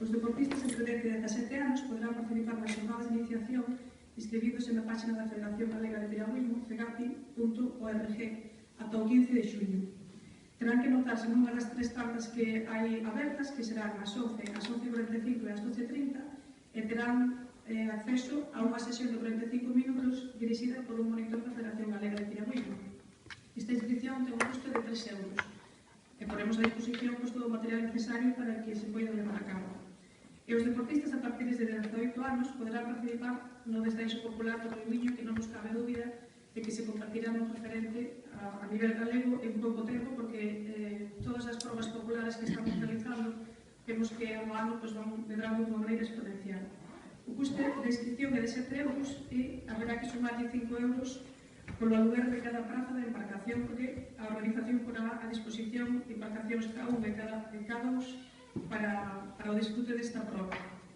Os deportistas entre 10 e 17 anos poderán participar nas xornadas de iniciación inscribíndose na página da Federación Galega de Piragüismo, fegapi.org, ata o 15 de xuño. Terán que notarse nunha das 3 tandas que hai abertas, que serán as 11, as 11:45 e as 12:30, e terán acceso a unha sesión de 45 minutos dirixida por un monitor da Federación Galega de Piragüismo. Esta inscripción ten un custo de 3 euros e ponemos a disposición todo o material necesario para que se poida levar a cabo. E os deportistas a partir de 18 anos poderán participar no descenso popular do Riuiño, que non nos cabe dúbida de que se convertirá nun referente a nivel galego en pouco tempo, porque todas as probas populares que estamos realizando vemos que ano a ano van medrando unha maneira exponencial. O custo de inscripción é de 7 euros e haberá que sumarlle 5 euros polo aluguer de cada praza de embarcación, porque a organización porá a disposición de embarcacións cada un de cada uns para o disfrute desta prova.